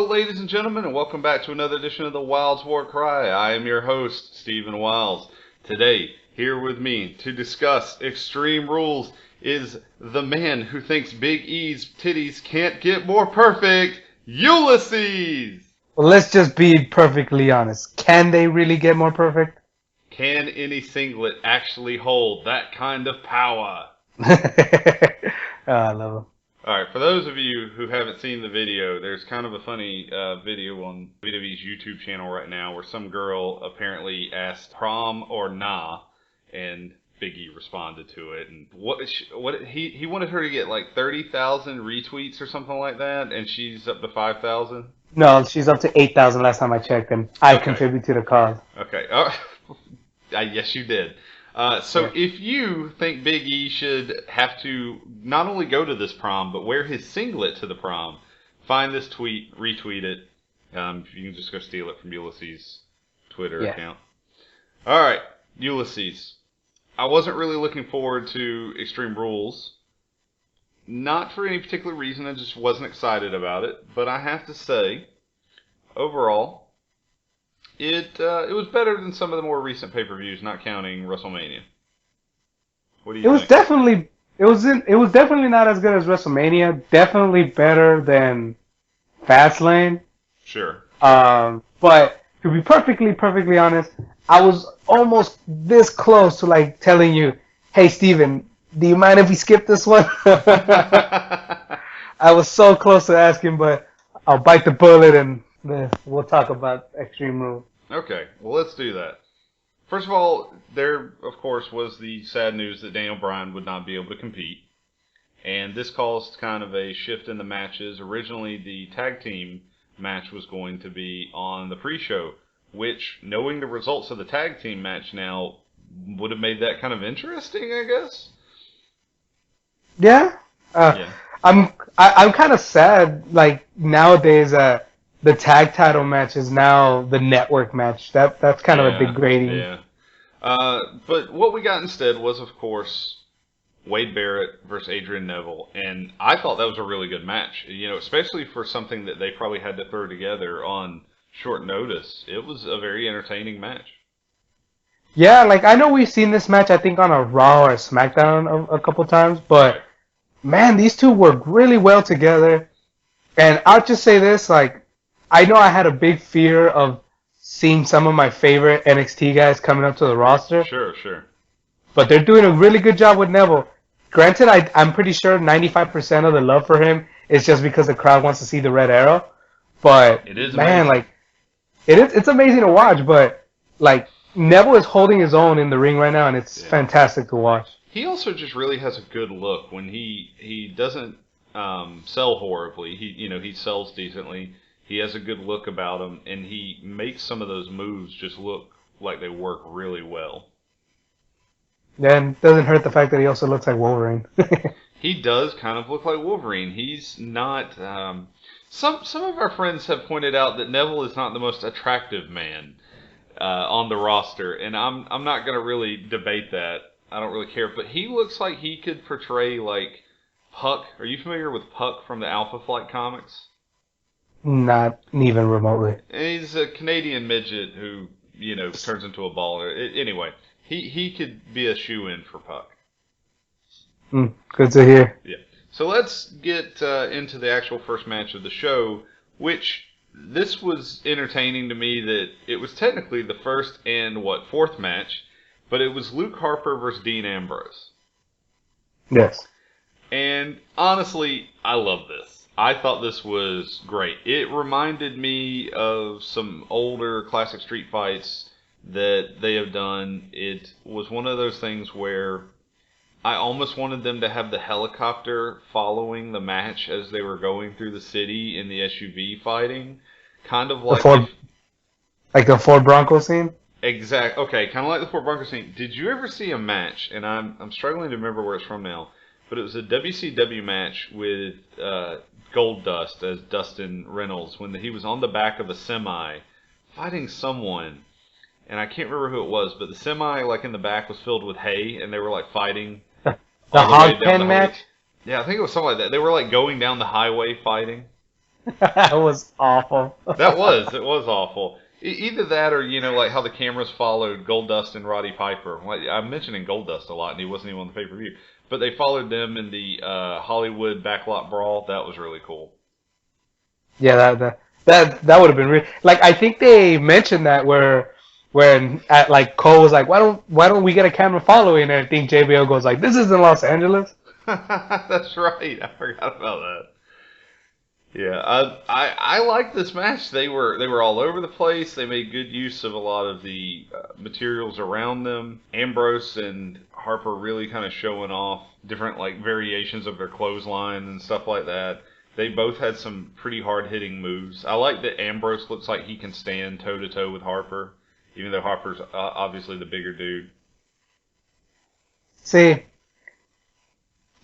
ladies and gentlemen, and welcome back to another edition of the Wilds War Cry. I am your host, Stephen Wiles. Today, here with me to discuss Extreme Rules is the man who thinks Big E's titties can't get more perfect, Ulysses! Well, let's just be perfectly honest. Can they really get more perfect? Can any singlet actually hold that kind of power? I love them. Alright, for those of you who haven't seen the video, there's kind of a funny video on WWE's YouTube channel right now where some girl apparently asked prom or nah, and Big E responded to it. And he wanted her to get like 30,000 retweets or something like that, and she's up to 5,000? No, she's up to 8,000 last time I checked, and I contribute to the cause. Okay. Yes, you did. If you think Big E should have to not only go to this prom, but wear his singlet to the prom, find this tweet, retweet it. You can just go steal it from Ulysses' Twitter account. Alright, Ulysses. I wasn't really looking forward to Extreme Rules. Not for any particular reason, I just wasn't excited about it. But I have to say, overall, it was better than some of the more recent pay-per-views, not counting WrestleMania. What do you think? It was definitely not as good as WrestleMania. Definitely better than Fastlane. Sure. But to be perfectly honest, I was almost this close to like telling you, "Hey Steven, do you mind if we skip this one?" I was so close to asking, but I'll bite the bullet and we'll talk about Extreme Rules. Okay, well, let's do that. First of all, there, of course, was the sad news that Daniel Bryan would not be able to compete. And this caused kind of a shift in the matches. Originally, the tag team match was going to be on the pre-show, which, knowing the results of the tag team match now, would have made that kind of interesting, I guess? Yeah. I'm kind of sad, like, nowadays, the tag title match is now the network match. That's kind of a degrading. Yeah. But what we got instead was, of course, Wade Barrett versus Adrian Neville, and I thought that was a really good match. You know, especially for something that they probably had to throw together on short notice. It was a very entertaining match. Yeah, like I know we've seen this match, I think, on a Raw or a SmackDown a couple times, but man, these two work really well together. And I'll just say this, like, I know I had a big fear of seeing some of my favorite NXT guys coming up to the roster. Sure. But they're doing a really good job with Neville. Granted, I'm pretty sure 95% of the love for him is just because the crowd wants to see the Red Arrow. But, it is man, amazing. It's amazing to watch. But, like, Neville is holding his own in the ring right now, and it's fantastic to watch. He also just really has a good look when he doesn't sell horribly. He sells decently. He has a good look about him, and he makes some of those moves just look like they work really well. Then doesn't hurt the fact that he also looks like Wolverine. He does kind of look like Wolverine. He's not. Some of our friends have pointed out that Neville is not the most attractive man on the roster, and I'm not going to really debate that. I don't really care, but he looks like he could portray like Puck. Are you familiar with Puck from the Alpha Flight comics? Not even remotely. He's a Canadian midget who, turns into a baller. Anyway, he could be a shoo-in for Puck. Good to hear. Yeah. So let's get into the actual first match of the show, which this was entertaining to me that it was technically the first and, fourth match, but it was Luke Harper versus Dean Ambrose. Yes. And honestly, I love this. I thought this was great. It reminded me of some older classic street fights that they have done. It was one of those things where I almost wanted them to have the helicopter following the match as they were going through the city in the SUV fighting. Kind of like... like the Ford Bronco scene? Okay, kind of like the Ford Bronco scene. Did you ever see a match, and I'm struggling to remember where it's from now, but it was a WCW match with Goldust as Dustin Reynolds when he was on the back of a semi fighting someone, and I can't remember who it was, but the semi, like, in the back was filled with hay, and they were, like, fighting. The hog pen match? Yeah, I think it was something like that. They were, like, going down the highway fighting. That was awful. It was awful. Either that or, like how the cameras followed Goldust and Roddy Piper. Like, I'm mentioning Goldust a lot, and he wasn't even on the pay-per-view. But they followed them in the Hollywood backlot brawl. That was really cool. Yeah, that would have been real. Like, I think they mentioned that when at like Cole was like, why don't we get a camera following? And I think JBL goes like, this isn't Los Angeles. That's right. I forgot about that. Yeah, I like this match. They were all over the place. They made good use of a lot of the materials around them. Ambrose and Harper really kind of showing off different like variations of their clothesline and stuff like that. They both had some pretty hard hitting moves. I like that Ambrose looks like he can stand toe to toe with Harper, even though Harper's obviously the bigger dude. See,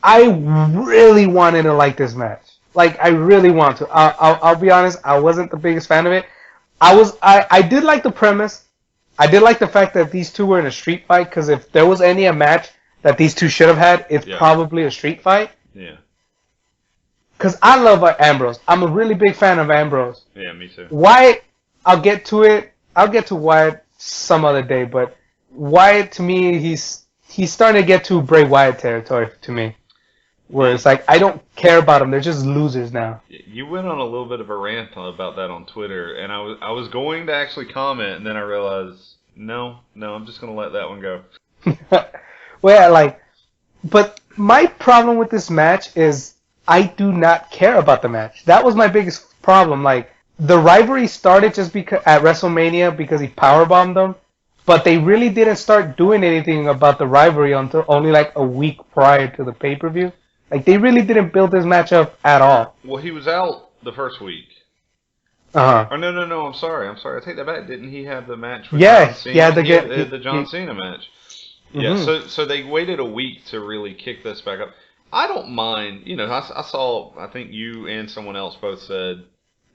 I really wanted to like this match. Like, I really want to. I'll be honest, I wasn't the biggest fan of it. I did like the premise. I did like the fact that these two were in a street fight, because if there was a match that these two should have had, it's probably a street fight. Yeah. Because I love Ambrose. I'm a really big fan of Ambrose. Yeah, me too. Wyatt, I'll get to it. I'll get to Wyatt some other day, but Wyatt, to me, he's starting to get to Bray Wyatt territory to me. Where it's like, I don't care about them. They're just losers now. You went on a little bit of a rant about that on Twitter, and I was going to actually comment, and then I realized, no, I'm just going to let that one go. Well, yeah, like, but my problem with this match is I do not care about the match. That was my biggest problem. Like, the rivalry started just because at WrestleMania because he powerbombed them, but they really didn't start doing anything about the rivalry until only like a week prior to the pay-per-view. Like, they really didn't build this match up at all. Well, he was out the first week. Uh-huh. Oh, no, I'm sorry. I take that back. Didn't he have the match with John Cena? Yeah, he had the John Cena match. Mm-hmm. Yeah, so they waited a week to really kick this back up. I don't mind, I saw, I think you and someone else both said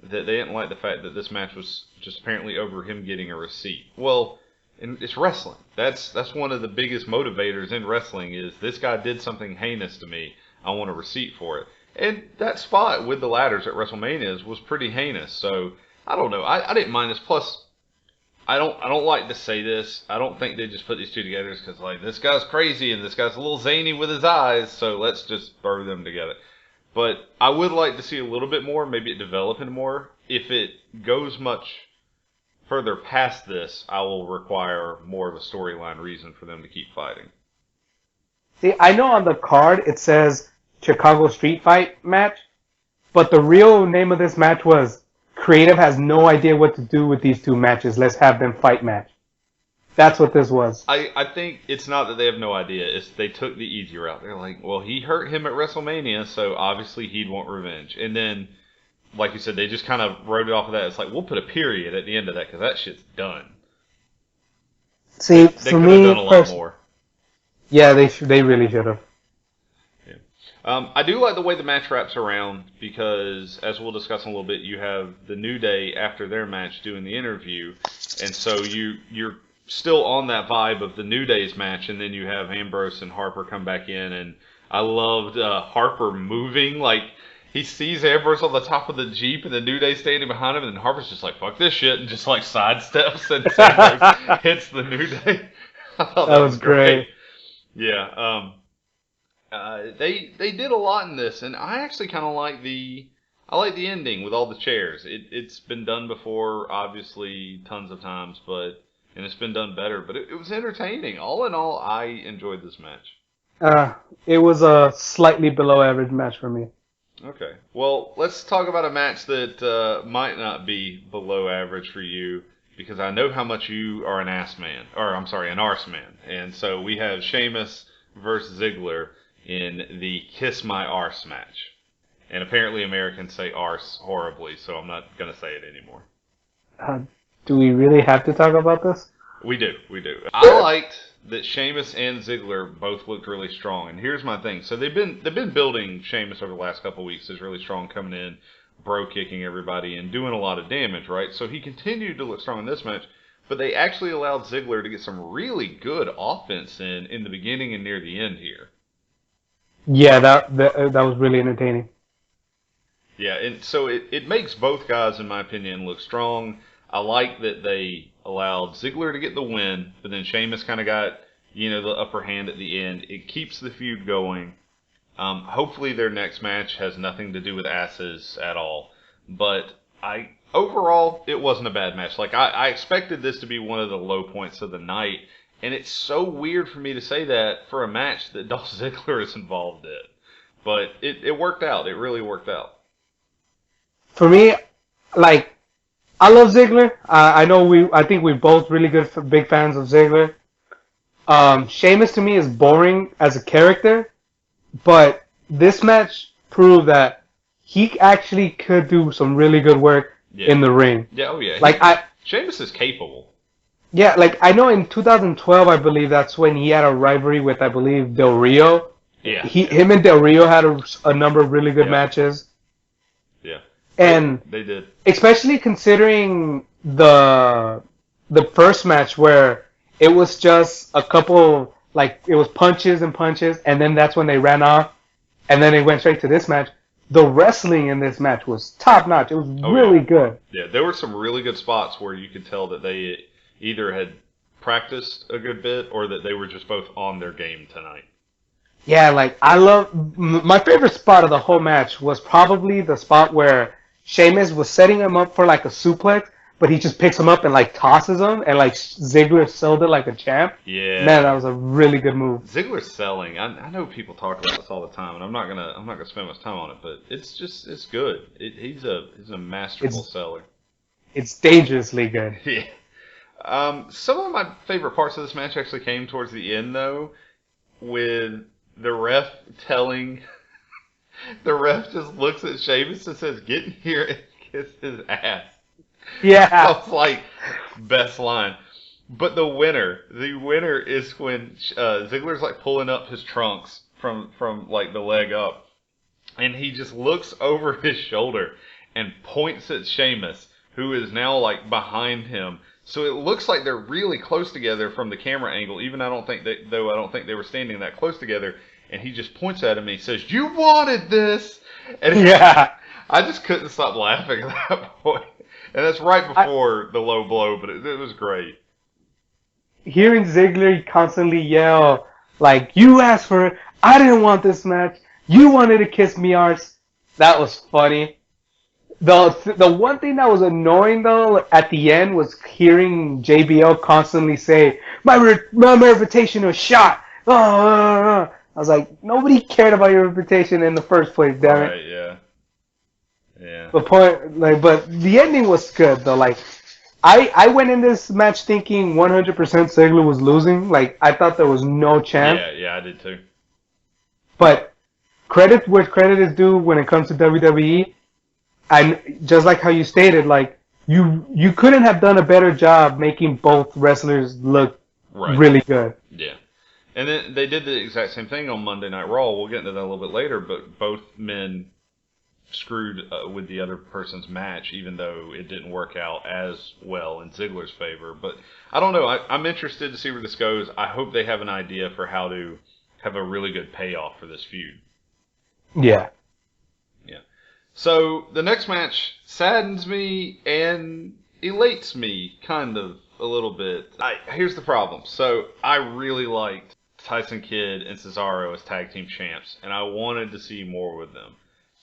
that they didn't like the fact that this match was just apparently over him getting a receipt. Well, and it's wrestling. That's one of the biggest motivators in wrestling is this guy did something heinous to me. I want a receipt for it. And that spot with the ladders at WrestleMania was pretty heinous. So I don't know. I didn't mind this. Plus, I don't like to say this. I don't think they just put these two together because like this guy's crazy and this guy's a little zany with his eyes. So let's just throw them together. But I would like to see a little bit more. Maybe it developing more. If it goes much further past this, I will require more of a storyline reason for them to keep fighting. See, I know on the card it says Chicago Street Fight match, but the real name of this match was Creative has no idea what to do with these two matches. Let's have them fight match. That's what this was. I think it's not that they have no idea. It's they took the easy route. They're like, well, he hurt him at WrestleMania, so obviously he'd want revenge. And then, like you said, they just kind of wrote it off of that. It's like, we'll put a period at the end of that because that shit's done. See, they could have done a lot more. Yeah, they really should have. Yeah. I do like the way the match wraps around because, as we'll discuss in a little bit, you have the New Day after their match doing the interview, and so you're still on that vibe of the New Day's match, and then you have Ambrose and Harper come back in, and I loved Harper moving like. He sees Ambrose on the top of the Jeep and the New Day standing behind him, and then Harper's just like, fuck this shit, and just like sidesteps and Ambrose hits the New Day. I thought that was great. Yeah, they did a lot in this, and I actually kind of like the ending with all the chairs. It's been done before, obviously, tons of times, and it's been done better, but it was entertaining. All in all, I enjoyed this match. It was a slightly below average match for me. Okay, well, let's talk about a match that might not be below average for you. Because I know how much you are an arse man. And so we have Sheamus versus Ziggler in the Kiss My Arse match. And apparently Americans say arse horribly, so I'm not going to say it anymore. Do we really have to talk about this? We do. I liked that Sheamus and Ziggler both looked really strong. And here's my thing. So they've been building Sheamus over the last couple of weeks as really strong coming in. Bro kicking everybody and doing a lot of damage, right? So he continued to look strong in this match, but they actually allowed Ziggler to get some really good offense in the beginning and near the end here. Yeah, that was really entertaining. Yeah, and so it makes both guys, in my opinion, look strong. I like that they allowed Ziggler to get the win, but then Sheamus kind of got, the upper hand at the end. It keeps the feud going. Hopefully their next match has nothing to do with asses at all. But overall, it wasn't a bad match. Like, I expected this to be one of the low points of the night, and it's so weird for me to say that for a match that Dolph Ziggler is involved in. But it worked out. It really worked out. For me, like, I love Ziggler. I think we're both really big fans of Ziggler. Sheamus to me is boring as a character, but this match proved that he actually could do some really good work in the ring. Yeah, oh yeah. Like Sheamus is capable. Yeah, like I know in 2012, I believe that's when he had a rivalry with, I believe, Del Rio. Yeah. Him and Del Rio had a number of really good matches. Yeah. And they did. Especially considering the first match where it was just a couple, like, it was punches and punches, and then that's when they ran off, and then they went straight to this match. The wrestling in this match was top notch. It was really good. Yeah, there were some really good spots where you could tell that they either had practiced a good bit or that they were just both on their game tonight. Yeah, like, my favorite spot of the whole match was probably the spot where Sheamus was setting him up for, like, a suplex, but he just picks him up and, like, tosses him, and, like, Ziggler sold it like a champ. Yeah. Man, that was a really good move. Ziggler's selling. I know people talk about this all the time, and I'm not gonna spend much time on it, but it's good. He's a masterful seller. It's dangerously good. Yeah. Some of my favorite parts of this match actually came towards the end, though, with the ref telling... The ref just looks at Sheamus and says, "Get in here and kiss his ass." Yeah. I was like, best line. But the winner is when Ziggler's like pulling up his trunks from like the leg up, and he just looks over his shoulder and points at Sheamus, who is now like behind him. So it looks like they're really close together from the camera angle. Even I don't think they were standing that close together. And he just points at him and he says, "You wanted this!" And I just couldn't stop laughing at that point. And that's right before the low blow, but it was great. Hearing Ziggler constantly yell, like, "You asked for it, I didn't want this match, you wanted to kiss me arse," that was funny. The one thing that was annoying, though, at the end was hearing JBL constantly say, my reputation was shot. I was like, nobody cared about your reputation in the first place, damn it. Right, yeah. Yeah. But the ending was good, though. Like, I went in this match thinking 100% Ziggler was losing. Like, I thought there was no chance. Yeah, I did too. But credit where credit is due when it comes to WWE. And just like how you stated, like, you couldn't have done a better job making both wrestlers look really good. Yeah. And then they did the exact same thing on Monday Night Raw. We'll get into that a little bit later, but both men screwed with the other person's match, even though it didn't work out as well in Ziggler's favor. But I don't know. I'm interested to see where this goes. I hope they have an idea for how to have a really good payoff for this feud. Yeah. Yeah. So the next match saddens me and elates me kind of a little bit. Here's the problem. So I really liked Tyson Kidd and Cesaro as tag team champs, and I wanted to see more with them.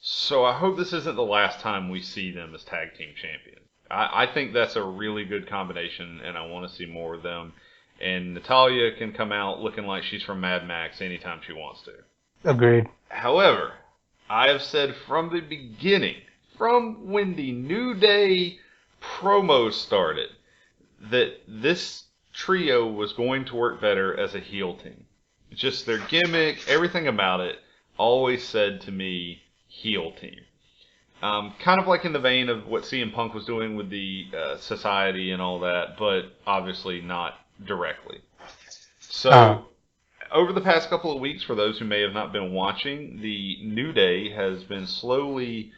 So I hope this isn't the last time we see them as tag team champions. I think that's a really good combination, and I want to see more of them. And Natalya can come out looking like she's from Mad Max anytime she wants to. Agreed. However, I have said from the beginning, from when the New Day promo started, that this trio was going to work better as a heel team. Just their gimmick, everything about it, always said to me, heel team. Kind of like in the vein of what CM Punk was doing with the Society and all that, but obviously not directly. So, over the past couple of weeks, for those who may have not been watching, the New Day has been slowly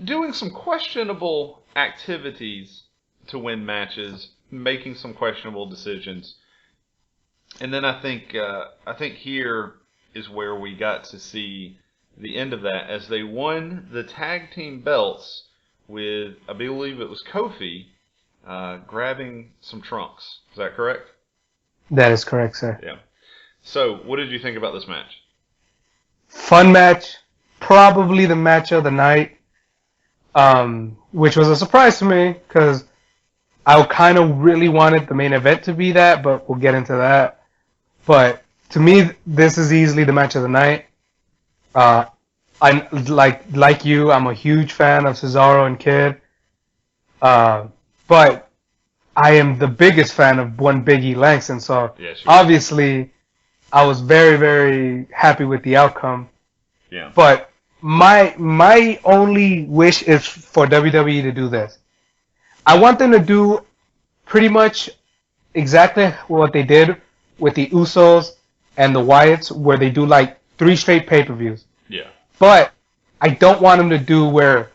doing some questionable activities to win matches, making some questionable decisions. And then I think here is where we got to see the end of that, as they won the tag team belts with, I believe it was Kofi, grabbing some trunks. Is that correct? That is correct, sir. Yeah. So, what did you think about this match? Fun match. Probably the match of the night. Which was a surprise to me, because I kind of really wanted the main event to be that, but we'll get into that. But to me, this is easily the match of the night. I'm like you, I'm a huge fan of Cesaro and Kid. But I am the biggest fan of one Big E Langston, so obviously I was very, very happy with the outcome. Yeah. But my only wish is for WWE to do this. I want them to do pretty much exactly what they did with the Usos and the Wyatts, where they do like 3 straight pay-per-views. Yeah. But I don't want them to do where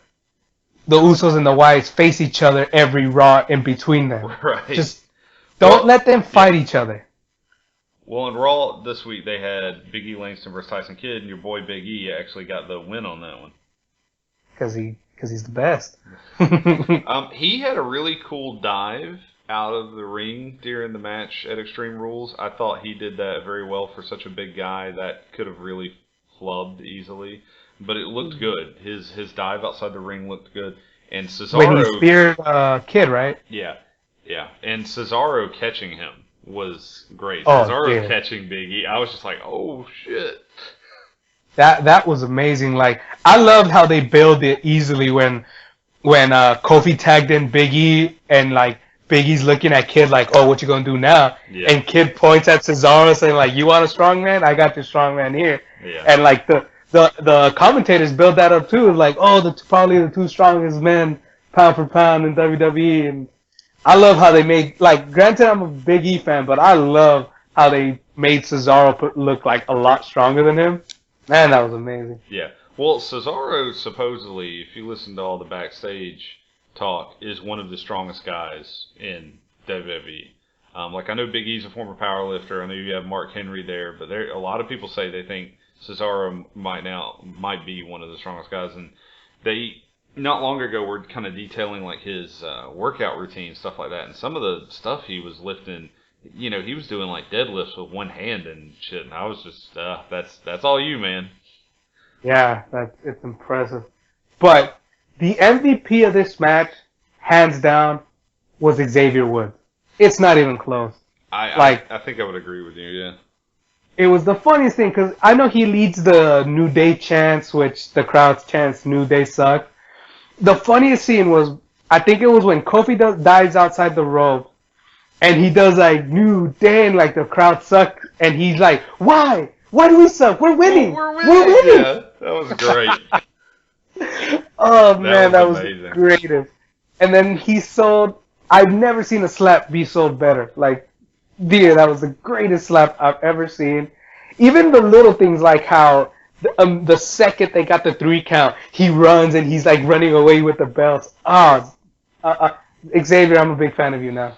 the Usos and the Wyatts face each other every Raw in between them. Right. Just don't let them fight each other. Well, in Raw this week, they had Big E Langston versus Tyson Kidd, and your boy Big E actually got the win on that one. Because he's the best. He had a really cool dive out of the ring during the match at Extreme Rules. I thought he did that very well for such a big guy. That could have really flubbed easily, but it looked good. His dive outside the ring looked good. And Cesaro... When he speared Kid, right? Yeah. And Cesaro catching him was great. Oh, Cesaro catching Big E, I was just like, oh shit. That was amazing. Like, I loved how they build it easily when Kofi tagged in Big E and like Big E's looking at Kid like, oh, what you gonna do now? Yeah. And Kid points at Cesaro saying like, you want a strong man? I got the strong man here. Yeah. And like the commentators build that up too, like, oh, probably the 2 strongest men pound for pound in WWE. And I love how they made, like, granted I'm a Big E fan, but I love how they made Cesaro look like a lot stronger than him. Man, that was amazing. Yeah. Well, Cesaro supposedly, if you listen to all the backstage talk, is one of the strongest guys in WWE. Like, I know Big E's a former powerlifter. I know you have Mark Henry there, but a lot of people say they think Cesaro might be one of the strongest guys. And they, not long ago, were kind of detailing like his workout routine, stuff like that. And some of the stuff he was lifting, you know, he was doing like deadlifts with one hand and shit. And I was just, that's all you, man. Yeah, it's impressive. But the MVP of this match, hands down, was Xavier Woods. It's not even close. I think I would agree with you, yeah. It was the funniest thing, because I know he leads the New Day chants, which the crowd chants, New Day suck. The funniest scene was, I think it was when Kofi dives outside the rope, and he does like, New Day, and like the crowd suck, and he's like, why? Why do we suck? We're winning! We're winning! Yeah, that was great. Oh man, that was greatest. And then he sold, I've never seen a slap be sold better. Like, dear, that was the greatest slap I've ever seen. Even the little things like how the second they got the 3 count, he runs and he's like running away with the belts. Xavier, I'm a big fan of you now.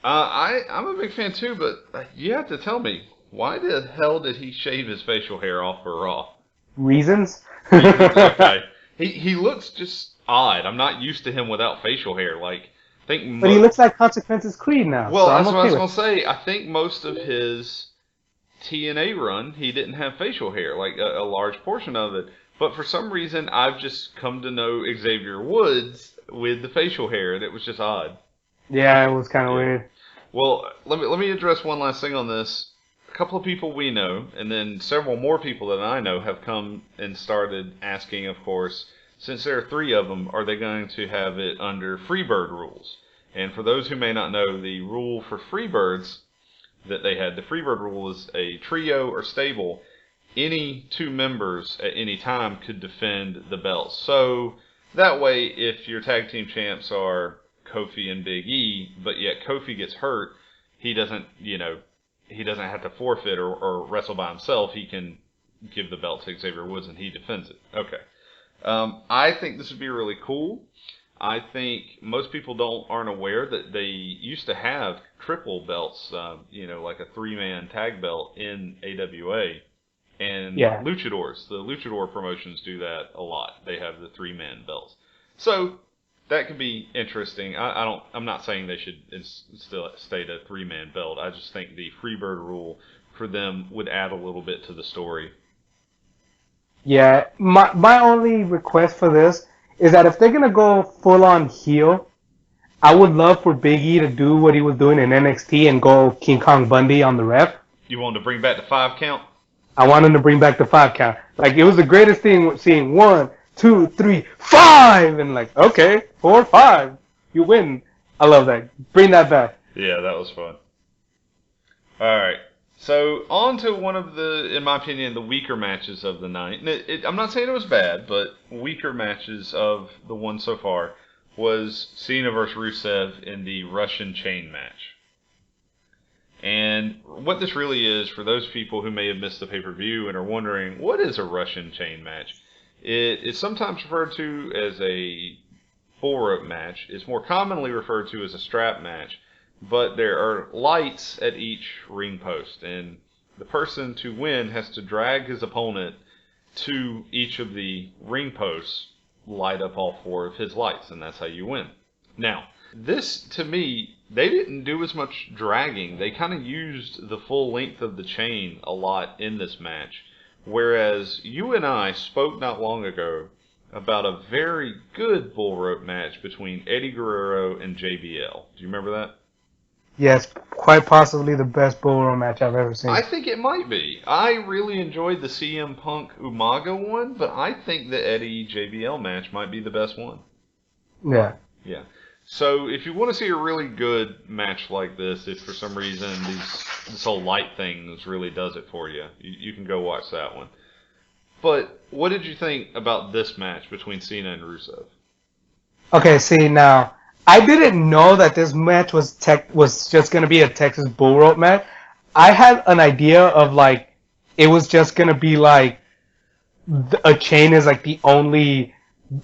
I'm a big fan too, but you have to tell me, why the hell did he shave his facial hair off for Raw? Reasons? Okay. He looks just odd. I'm not used to him without facial hair. Like, but he looks like Consequences Creed now. Well, so that's what I was going to say. I think most of his TNA run, he didn't have facial hair, like a large portion of it. But for some reason, I've just come to know Xavier Woods with the facial hair, and it was just odd. Yeah, it was kind of weird. Well, let me address one last thing on this. A couple of people we know, and then several more people that I know have come and started asking, of course, since there are 3 of them, are they going to have it under Freebird rules? And for those who may not know, the rule for Freebirds that they had, the Freebird rule is a trio or stable. Any 2 members at any time could defend the belts. So that way, if your tag team champs are Kofi and Big E, but yet Kofi gets hurt, he doesn't have to forfeit or wrestle by himself. He can give the belt to Xavier Woods and he defends it. Okay. I think this would be really cool. I think most people aren't aware that they used to have triple belts, like a 3-man tag belt in AWA. and Yeah. luchadors. The luchador promotions do that a lot. They have the 3-man belts. So that could be interesting. I'm not saying they should still stay a 3-man belt. I just think the Freebird rule for them would add a little bit to the story. Yeah, my only request for this is that if they're gonna go full on heel, I would love for Big E to do what he was doing in NXT and go King Kong Bundy on the ref. You want to bring back the 5 count? I want him to bring back the 5 count. Like, it was the greatest thing seeing 1, 2, 3, 5, and like, okay, 4, 5, you win. I love that. Bring that back. Yeah, that was fun. All right. So, on to one of the, in my opinion, the weaker matches of the night. And I'm not saying it was bad, but weaker matches of the one so far was Cena versus Rusev in the Russian chain match. And what this really is, for those people who may have missed the pay-per-view and are wondering, what is a Russian chain match? It is sometimes referred to as a bull rope match. It's more commonly referred to as a strap match. But there are lights at each ring post, and the person to win has to drag his opponent to each of the ring posts, light up all 4 of his lights, and that's how you win. Now, this, to me, they didn't do as much dragging. They kind of used the full length of the chain a lot in this match, whereas you and I spoke not long ago about a very good bull rope match between Eddie Guerrero and JBL. Do you remember that? Yes, quite possibly the best bull rope match I've ever seen. I think it might be. I really enjoyed the CM Punk Umaga one, but I think the Eddie JBL match might be the best one. Yeah. Yeah. So if you want to see a really good match like this, if for some reason this whole light thing really does it for you, you can go watch that one. But what did you think about this match between Cena and Rusev? Okay, see, now, I didn't know that this match was just going to be a Texas bull rope match. I had an idea of, like, it was just going to be, like, a chain is, like, the only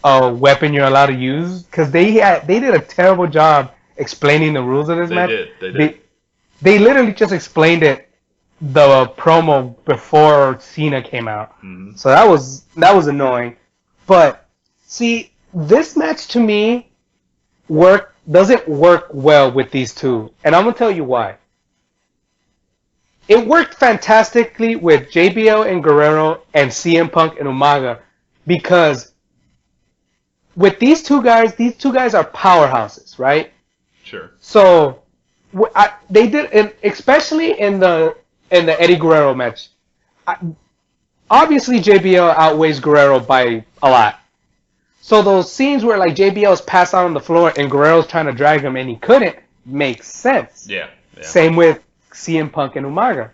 weapon you're allowed to use. Because they did a terrible job explaining the rules of this match. They did. They literally just explained it, the promo, before Cena came out. Mm-hmm. So that was annoying. But, see, this match to me doesn't work well with these two, and I'm gonna tell you why. It worked fantastically with JBL and Guerrero and CM Punk and Umaga, because with these two guys are powerhouses, right? Sure. So they did, and especially in the Eddie Guerrero match. Obviously, JBL outweighs Guerrero by a lot. So those scenes where like JBL's passed out on the floor and Guerrero's trying to drag him and he couldn't make sense. Yeah. Same with CM Punk and Umaga.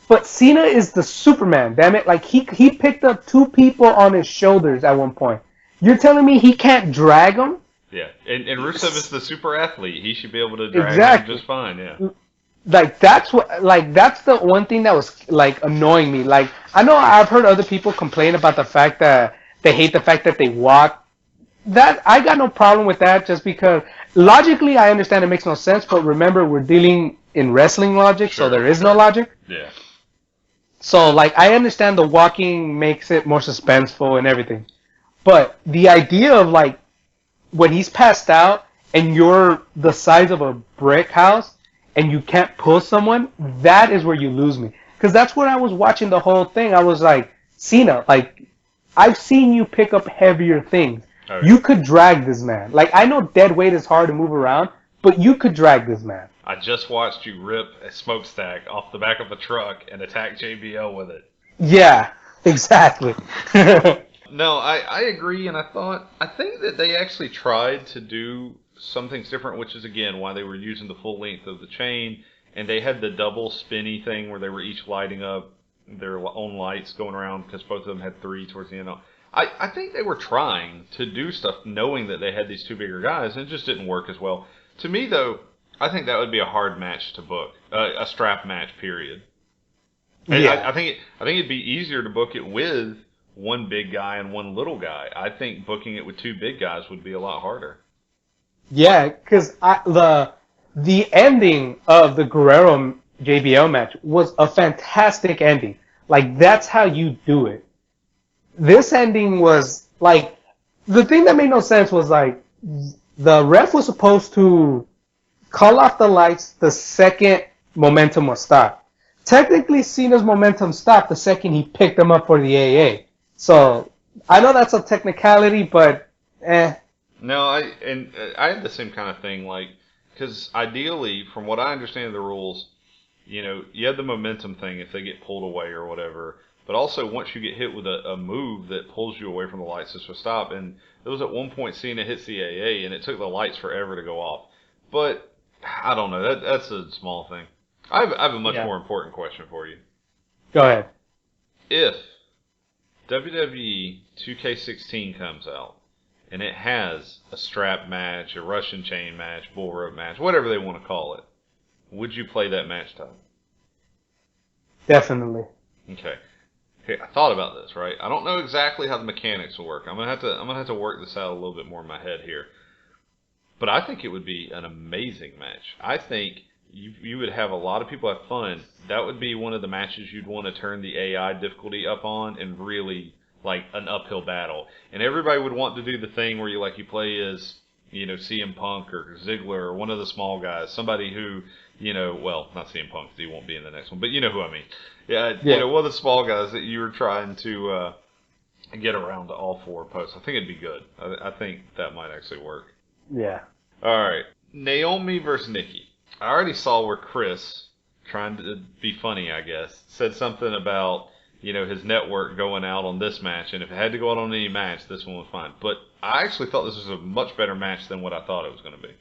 But Cena is the Superman, damn it. Like he picked up 2 people on his shoulders at one point. You're telling me he can't drag them? Yeah. And Rusev is the super athlete. He should be able to drag him just fine, yeah. Like that's the one thing that was like annoying me. Like I know I've heard other people complain about the fact that they hate the fact that they walk. That I got no problem with that, just because logically I understand it makes no sense, but remember we're dealing in wrestling logic, Sure. so there is no logic. Yeah. So like I understand the walking makes it more suspenseful and everything. But the idea of like when he's passed out and you're the size of a brick house and you can't pull someone, that is where you lose me. Because that's when I was watching the whole thing. I was like, Cena, like, I've seen you pick up heavier things. Right. You could drag this man. Like, I know dead weight is hard to move around, but you could drag this man. I just watched you rip a smokestack off the back of a truck and attack JBL with it. Yeah, exactly. No, I agree, and I think that they actually tried to do some things different, which is, again, why they were using the full length of the chain, and they had the double spinny thing where they were each lighting up their own lights going around, because both of them had 3 towards the end. I think they were trying to do stuff knowing that they had these 2 bigger guys, and it just didn't work as well. To me, though, I think that would be a hard match to book, a strap match, period. Yeah. I think it'd be easier to book it with 1 big guy and 1 little guy. I think booking it with 2 big guys would be a lot harder. Yeah, because the ending of the Guerrero JBL match was a fantastic ending. Like, that's how you do it. This ending was, like, the thing that made no sense was, like, the ref was supposed to call off the lights the second momentum was stopped. Technically, Cena's momentum stopped the second he picked him up for the AA. So, I know that's a technicality, but, No, I had the same kind of thing, like, because ideally, from what I understand of the rules, you have the momentum thing if they get pulled away or whatever. But also, once you get hit with a move that pulls you away from the lights just to stop, and it was at one point Cena hits the AA, and it took the lights forever to go off. But I don't know. That's a small thing. I have a much more important question for you. Go ahead. If WWE 2K16 comes out and it has a strap match, a Russian chain match, bull rope match, whatever they want to call it, would you play that match type? Definitely. Okay. Okay, I thought about this, right? I don't know exactly how the mechanics will work. I'm gonna have to work this out a little bit more in my head here. But I think it would be an amazing match. I think you would have a lot of people have fun. That would be one of the matches you'd want to turn the AI difficulty up on and really like an uphill battle. And everybody would want to do the thing where you play as CM Punk or Ziggler or one of the small guys, somebody who well, not CM Punk because he won't be in the next one, but you know who I mean. Yeah. One of the small guys that you were trying to get around to all four posts. I think it'd be good. I think that might actually work. Yeah. All right. Naomi versus Nikki. I already saw where Chris, trying to be funny, I guess, said something about, his network going out on this match, and if it had to go out on any match, this one was fine. But I actually thought this was a much better match than what I thought it was going to be.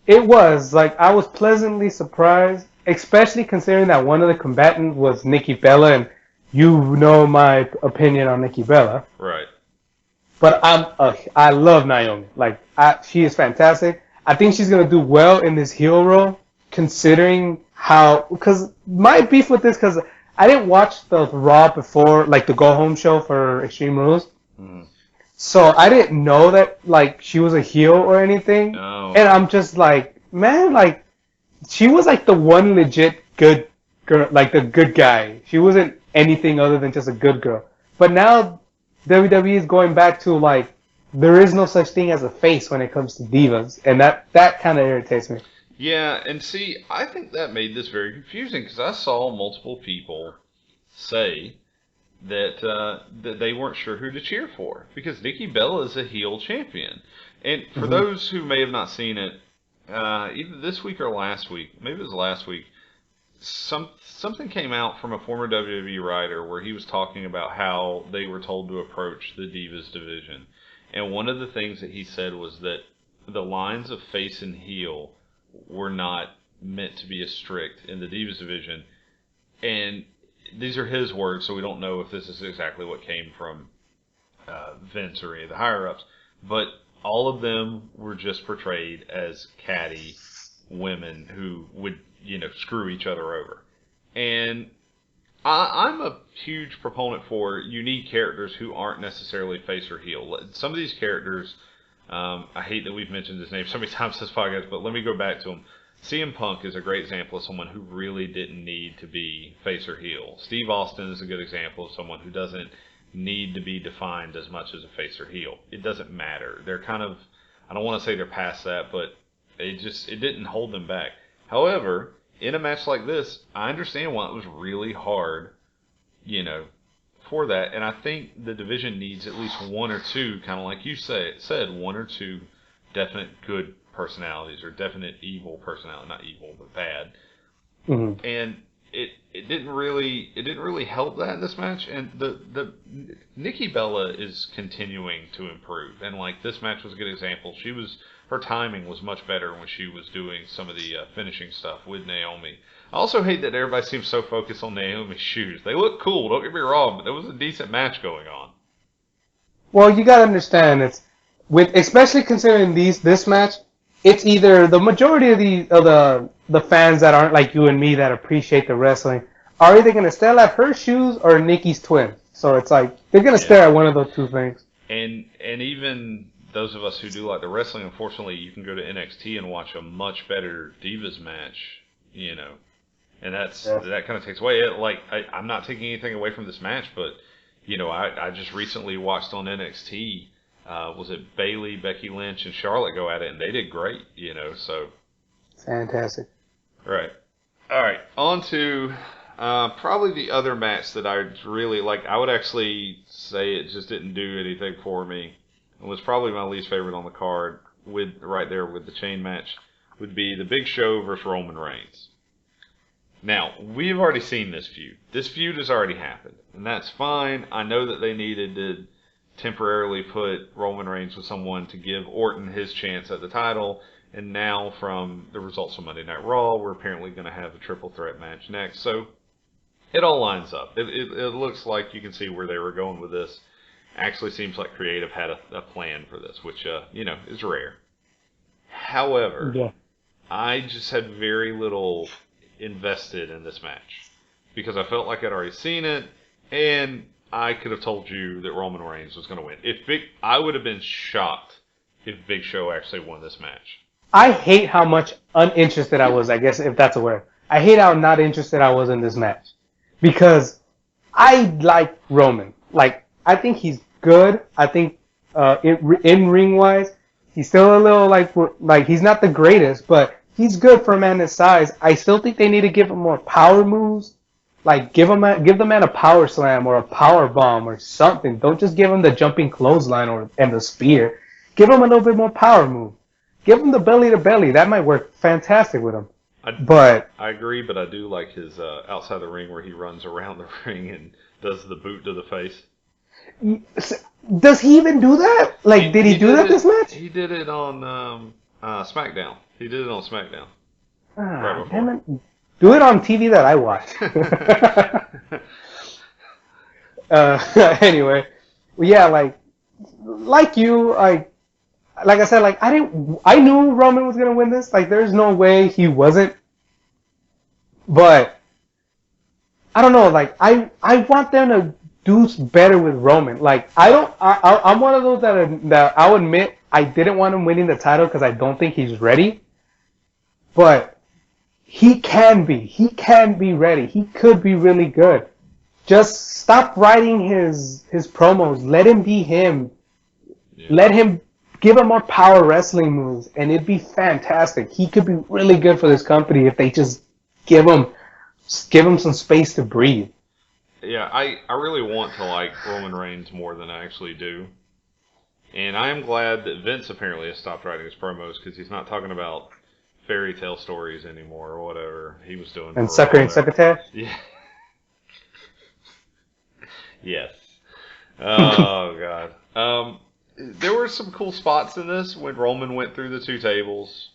It was. Like, I was pleasantly surprised, especially considering that one of the combatants was Nikki Bella, and you know my opinion on Nikki Bella. Right. But I love Naomi. Like, she is fantastic. I think she's going to do well in this heel role, considering how, because my beef with this, because I didn't watch the Raw before, like the Go Home show for Extreme Rules. Mm-hmm. So I didn't know that, like, she was a heel or anything. No. And I'm just like, man, like, she was like the one legit good girl, like the good guy. She wasn't anything other than just a good girl. But now WWE is going back to, like, there is no such thing as a face when it comes to divas. And that kind of irritates me. Yeah, and see, I think that made this very confusing because I saw multiple people say that they weren't sure who to cheer for because Nikki Bella is a heel champion. And for those who may have not seen it, either this week or last week, maybe it was last week, something came out from a former WWE writer where he was talking about how they were told to approach the Divas division. And one of the things that he said was that the lines of face and heel were not meant to be as strict in the Divas division. And these are his words, so we don't know if this is exactly what came from Vince or any of the higher-ups. But all of them were just portrayed as catty women who would, screw each other over. And I'm a huge proponent for unique characters who aren't necessarily face or heel. Some of these characters, I hate that we've mentioned his name so many times this podcast, but let me go back to him. CM Punk is a great example of someone who really didn't need to be face or heel. Steve Austin is a good example of someone who doesn't need to be defined as much as a face or heel. It doesn't matter. They're kind of, I don't want to say they're past that, but it didn't hold them back. However, in a match like this, I understand why it was really hard, for that. And I think the division needs at least one or two, kind of like you said, one or two definite good personalities or definite evil personality, not evil but bad. Mm-hmm. And it didn't really help that in this match. And the Nikki Bella is continuing to improve, and like this match was a good example. Her timing was much better when she was doing some of the finishing stuff with Naomi. I also hate that everybody seems so focused on Naomi's shoes. They look cool, don't get me wrong, but there was a decent match going on. Well, you gotta understand, especially considering this match, it's either the majority of the fans that aren't like you and me that appreciate the wrestling are either gonna stare at her shoes or Nikki's twin. So it's like they're gonna stare at one of those two things. And even those of us who do like the wrestling, unfortunately, you can go to NXT and watch a much better Divas match, And that kind of takes away. I'm not taking anything away from this match, but I just recently watched on NXT. Was it Bayley, Becky Lynch, and Charlotte go at it, and they did great. So fantastic. Right. All right. On to probably the other match that I really like. I would actually say it just didn't do anything for me. It was probably my least favorite on the card. Right there with the chain match would be the Big Show versus Roman Reigns. Now, we've already seen this feud. This feud has already happened, and that's fine. I know that they needed to temporarily put Roman Reigns with someone to give Orton his chance at the title, and now from the results of Monday Night Raw, we're apparently going to have a triple threat match next. So it all lines up. It looks like you can see where they were going with this. Actually seems like creative had a plan for this, which is rare. However, yeah. I just had very little invested in this match because I felt like I'd already seen it, and I could have told you that Roman Reigns was going to win. I would have been shocked if Big Show actually won this match. I hate how much uninterested I was, I guess, if that's a word. I hate how not interested I was in this match. Because I like Roman. I think he's good. I think in ring-wise, he's still a little like he's not the greatest, but he's good for a man his size. I still think they need to give him more power moves. Give the man a power slam or a power bomb or something. Don't just give him the jumping clothesline and the spear. Give him a little bit more power move. Give him the belly to belly. That might work fantastic with him. I agree, but I do like his outside the ring where he runs around the ring and does the boot to the face. Does he even do that? Did he do that this match? He did it on SmackDown. He did it on SmackDown. Right damn it. Do it on TV that I watch. Anyway, yeah, like you, like I said, I knew Roman was gonna win this. There's no way he wasn't. But I don't know. I want them to do better with Roman. I'm one of those that I'll admit I didn't want him winning the title because I don't think he's ready. But he can be. He can be ready. He could be really good. Just stop writing his promos. Let him be him. Yeah. Let him give him more power wrestling moves, and it'd be fantastic. He could be really good for this company if they just give him some space to breathe. Yeah, I really want to like Roman Reigns more than I actually do. And I am glad that Vince apparently has stopped writing his promos because he's not talking about fairy tale stories anymore or whatever he was doing. And Sucker and Succotash? Yeah. Yes. Oh, God. There were some cool spots in this when Roman went through the two tables.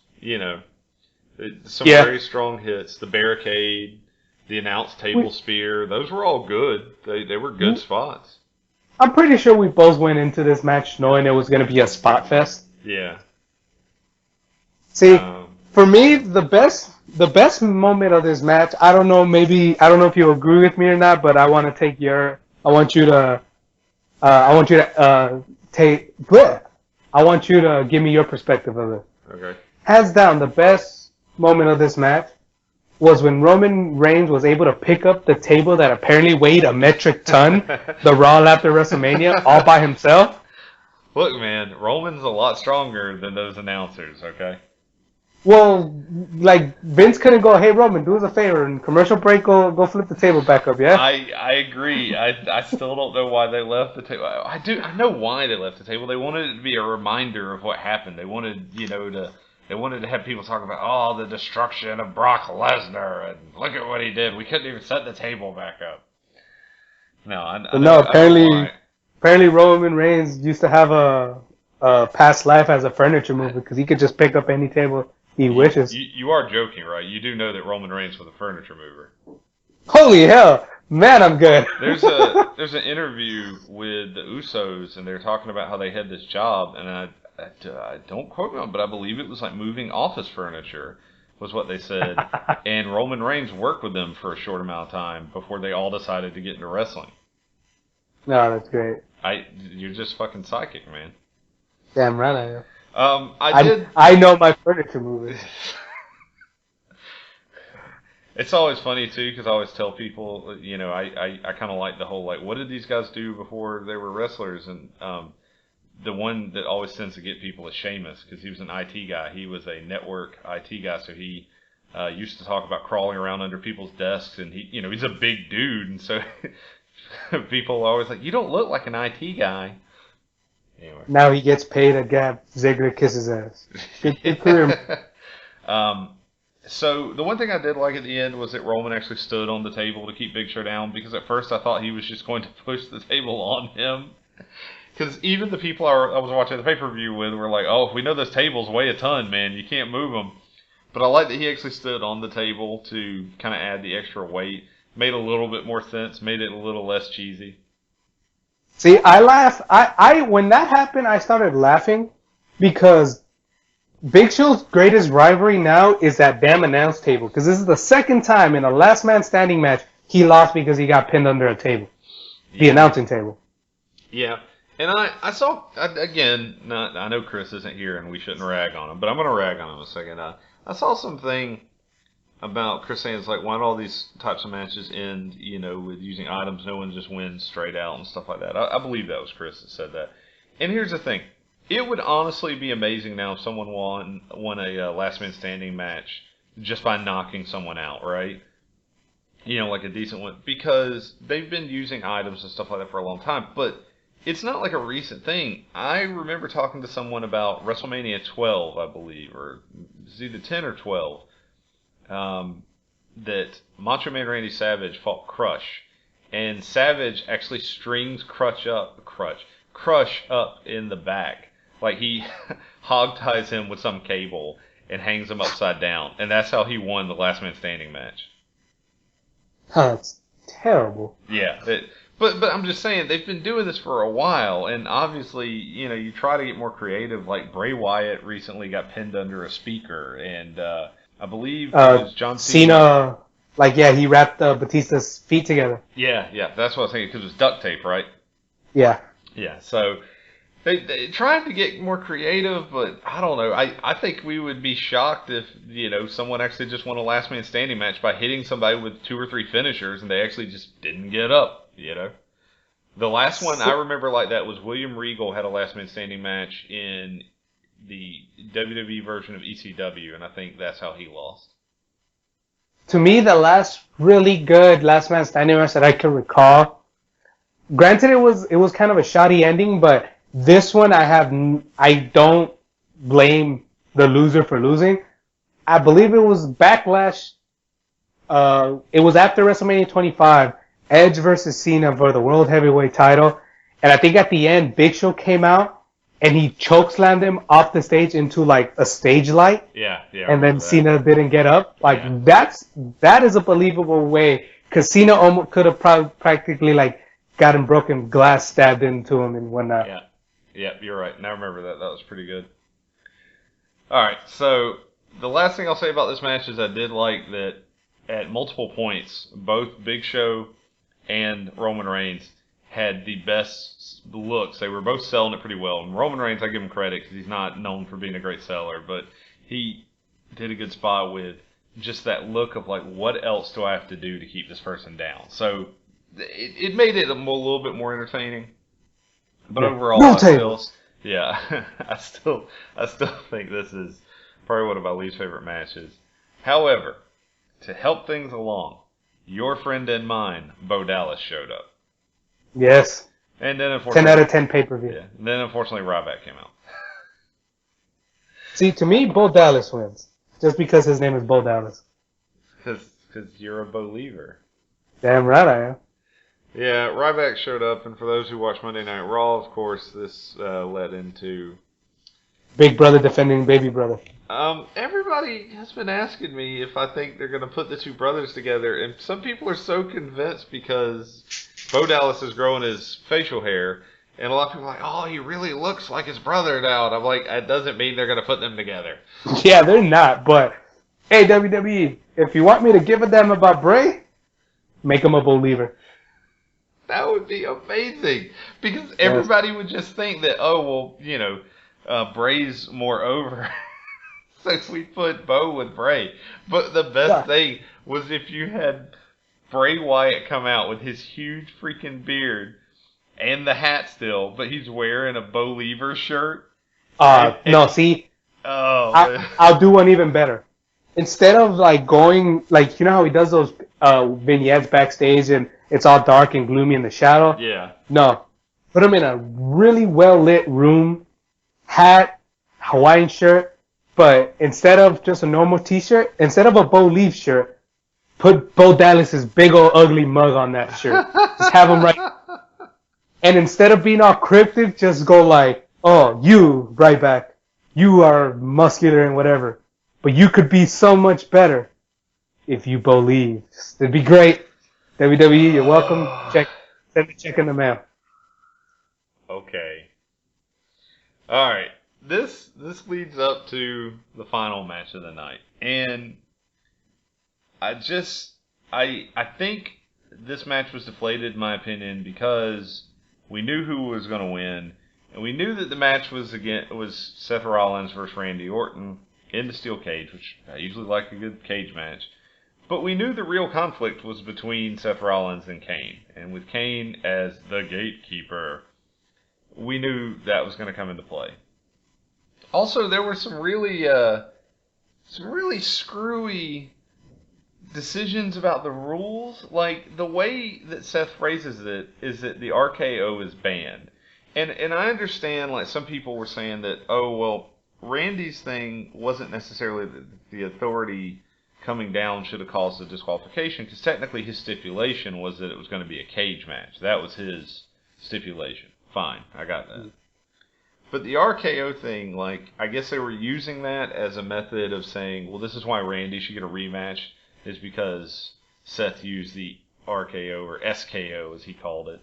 Some very strong hits. The barricade, the announced table spear. Those were all good. They were good spots. I'm pretty sure we both went into this match knowing it was going to be a spot fest. Yeah. See, for me, the best moment of this match, I don't know if you agree with me or not, but I want you to give me your perspective of it. Okay. Hands down, the best moment of this match was when Roman Reigns was able to pick up the table that apparently weighed a metric ton, the Raw after WrestleMania, all by himself. Look, man, Roman's a lot stronger than those announcers, okay? Well, Vince couldn't go, hey, Roman, do us a favor, and commercial break, go flip the table back up, yeah? I agree. I still don't know why they left the table. I know why they left the table. They wanted it to be a reminder of what happened. They wanted, they wanted to have people talk about, the destruction of Brock Lesnar, and look at what he did. We couldn't even set the table back up. Apparently Roman Reigns used to have a past life as a furniture mover because he could just pick up any table he wishes. You are joking, right? You do know that Roman Reigns was a furniture mover. Holy hell, man, I'm good. There's an interview with the Usos, and they're talking about how they had this job, and I don't quote me on, but I believe it was moving office furniture was what they said. And Roman Reigns worked with them for a short amount of time before they all decided to get into wrestling. No, that's great. You're just fucking psychic, man. Damn right I am. I know my furniture movers. It's always funny too because I always tell people, you know, I kind of like the whole like, what did these guys do before they were wrestlers? And the one that always tends to get people is Sheamus because he was an IT guy. He was a network IT guy, so he used to talk about crawling around under people's desks, and he, you know, he's a big dude, and so people are always like, you don't look like an IT guy. Anyway. Now he gets paid to have Ziggler kiss his ass. Good career. So the one thing I did like at the end was that Roman actually stood on the table to keep Big Show down because at first I thought he was just going to push the table on him. Because even the people I was watching the pay-per-view with were like, oh, we know those tables weigh a ton, man. You can't move them. But I like that he actually stood on the table to kind of add the extra weight. Made a little bit more sense. Made it a little less cheesy. See, I laugh. When that happened, I started laughing because Big Show's greatest rivalry now is that damn announce table. Because this is the second time in a last man standing match he lost because he got pinned under a table. The announcing table. Yeah. And I saw, again, I know Chris isn't here and we shouldn't rag on him, but I'm going to rag on him a second. I saw something about Chris saying, it's like, why do all these types of matches end, you know, with using items, no one just wins straight out and stuff like that. I believe that was Chris that said that. And here's the thing. It would honestly be amazing now if someone won a last man standing match just by knocking someone out, right? You know, like a decent one. Because they've been using items and stuff like that for a long time, but it's not like a recent thing. I remember talking to someone about WrestleMania 12, I believe, or it's either 10 or 12, that Macho Man Randy Savage fought Crush, and Savage actually strings Crush up in the back. Like he hog ties him with some cable and hangs him upside down, and that's how he won the last man standing match. Huh, it's terrible. Yeah, But I'm just saying, they've been doing this for a while, and obviously, you know, you try to get more creative. Like, Bray Wyatt recently got pinned under a speaker, and I believe it was John Cena. He wrapped Batista's feet together. Yeah, that's what I was thinking, because it was duct tape, right? Yeah. Yeah, so they tried to get more creative, but I don't know. I think we would be shocked if, you know, someone actually just won a last man standing match by hitting somebody with 2 or 3 finishers, and they actually just didn't get up. You know, the last one I remember like that was William Regal had a last man standing match in the WWE version of ECW, and I think that's how he lost. To me, the last really good last man standing match that I can recall, granted it was kind of a shoddy ending, but this one I don't blame the loser for losing. I believe it was Backlash. It was after WrestleMania 25. Edge versus Cena for the World Heavyweight title. And I think at the end, Big Show came out and he chokeslammed him off the stage into like a stage light. Yeah. And then Cena didn't get up. Like that is a believable way, because Cena almost could have practically like gotten broken glass stabbed into him and whatnot. Yeah, you're right. Now I remember that. That was pretty good. All right, so the last thing I'll say about this match is I did like that at multiple points, both Big Show and Roman Reigns had the best looks. They were both selling it pretty well. And Roman Reigns, I give him credit because he's not known for being a great seller, but he did a good spot with just that look of like, what else do I have to do to keep this person down? So it made it a little bit more entertaining. But overall, I still think this is probably one of my least favorite matches. However, to help things along, your friend and mine, Bo Dallas, showed up. Yes. And then unfortunately, 10 out of 10 pay-per-view. Yeah. And then unfortunately, Ryback came out. See, to me, Bo Dallas wins. Just because his name is Bo Dallas. Because you're a believer. Damn right I am. Yeah, Ryback showed up, and for those who watch Monday Night Raw, of course, this led into Big Brother defending Baby Brother. Everybody has been asking me if I think they're going to put the two brothers together, and some people are so convinced because Bo Dallas is growing his facial hair, and a lot of people are like, oh, he really looks like his brother now. And I'm like, that doesn't mean they're going to put them together. Yeah, they're not, but hey, WWE, if you want me to give a damn about Bray, make him a believer. That would be amazing, because everybody would just think that, oh, well, you know, Bray's more over. So we put Bo with Bray. But the best thing was if you had Bray Wyatt come out with his huge freaking beard and the hat still, but he's wearing a Bo Lever shirt. No, see, Oh, I'll do one even better. Instead of like going, like, you know how he does those vignettes backstage and it's all dark and gloomy in the shadow? yeah. No. Put him in a really well lit room, hat, Hawaiian shirt, but instead of just a normal t-shirt, instead of a Bo Leaf shirt, put Bo Dallas's big old ugly mug on that shirt. Just have him right. And instead of being all cryptic, just go like, oh, you, right back. You are muscular and whatever. But you could be so much better if you believe. It'd be great. WWE, you're welcome. Send a check in the mail. Okay. Alright. This leads up to the final match of the night. And I think this match was deflated in my opinion because we knew who was going to win. And we knew that the match was Seth Rollins versus Randy Orton in the steel cage, which I usually like a good cage match. But we knew the real conflict was between Seth Rollins and Kane. And with Kane as the gatekeeper, we knew that was going to come into play. Also, there were some really screwy decisions about the rules. Like, the way that Seth phrases it is that the RKO is banned. And I understand, like, some people were saying that, oh, well, Randy's thing wasn't necessarily the authority coming down should have caused the disqualification, because technically his stipulation was that it was going to be a cage match. That was his stipulation. Fine, I got that. But the RKO thing, like, I guess they were using that as a method of saying, well, this is why Randy should get a rematch, is because Seth used the RKO, or SKO as he called it.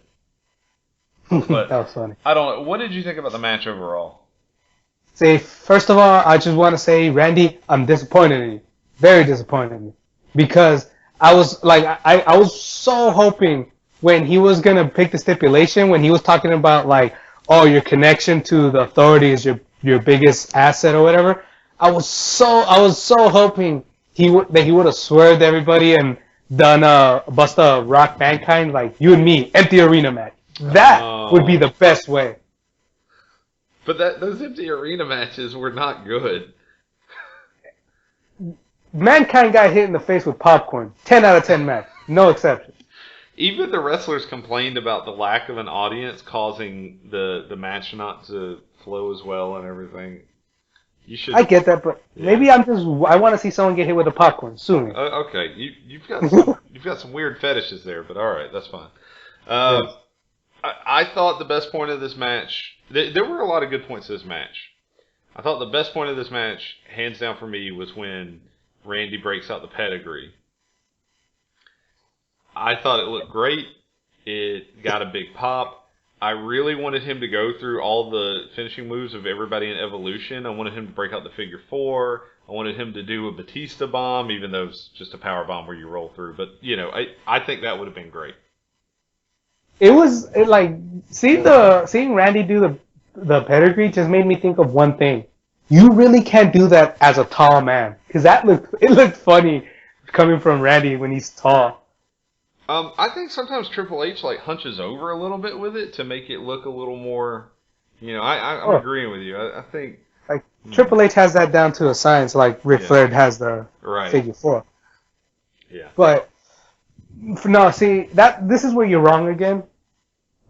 But that was funny. I don't know. What did you think about the match overall? See, first of all, I just want to say, Randy, I'm disappointed in you. Very disappointed in you. Because I was like, I was so hoping when he was going to pick the stipulation, when he was talking about like, oh, your connection to the authority is your biggest asset or whatever. I was so hoping that he would have swerved everybody and done bust a Rock Mankind, like you and me, empty arena match. That would be the best way. But those empty arena matches were not good. Mankind got hit in the face with popcorn. 10 out of 10 match. No exception. Even the wrestlers complained about the lack of an audience causing the match not to flow as well and everything. You should. I get that, but maybe I want to see someone get hit with a popcorn soon. Okay, you've got some weird fetishes there, but all right, that's fine. Yes. I thought the best point of this match. There were a lot of good points to this match. I thought the best point of this match, hands down for me, was when Randy breaks out the pedigree. I thought it looked great. It got a big pop. I really wanted him to go through all the finishing moves of everybody in Evolution. I wanted him to break out the figure 4. I wanted him to do a Batista bomb, even though it's just a power bomb where you roll through. But, you know, I think that would have been great. Seeing Randy do the pedigree just made me think of one thing. You really can't do that as a tall man, because it looked funny coming from Randy when he's tall. I think sometimes Triple H like hunches over a little bit with it to make it look a little more. You know, I'm agreeing with you. I think like Triple H has that down to a science, like Ric Flair has the figure 4. Yeah. But no, see this is where you're wrong again.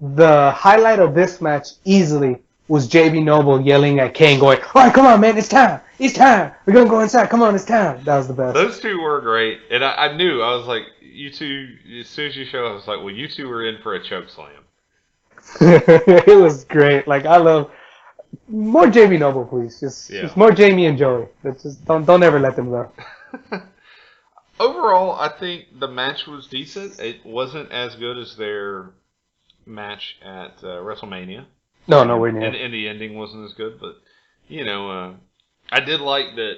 The highlight of this match easily was JB Noble yelling at Kane, going, "All right, come on, man, it's time. We're gonna go inside. Come on, it's time." That was the best. Those two were great, and I knew. I was like, you two. As soon as you show up, I was like, well, you two were in for a choke slam. It was great. Like, I love more JB Noble, please. Just more Jamie and Joey. Just don't ever let them go. Overall, I think the match was decent. It wasn't as good as their match at WrestleMania. No, nowhere near. And the ending wasn't as good, but you know, I did like that.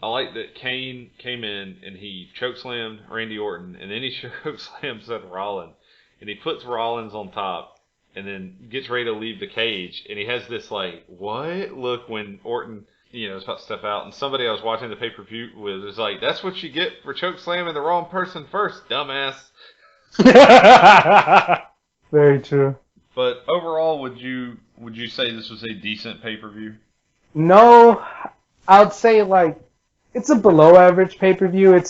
I like that Kane came in and he chokeslammed Randy Orton, and then he chokeslammed Seth Rollins, and he puts Rollins on top, and then gets ready to leave the cage, and he has this like what look when Orton, was about to step out, and somebody I was watching the pay-per-view with was like, "That's what you get for choke slamming the wrong person first, dumbass." Very true. But overall, would you say this was a decent pay-per-view? No, I'd say like it's a below average pay-per-view.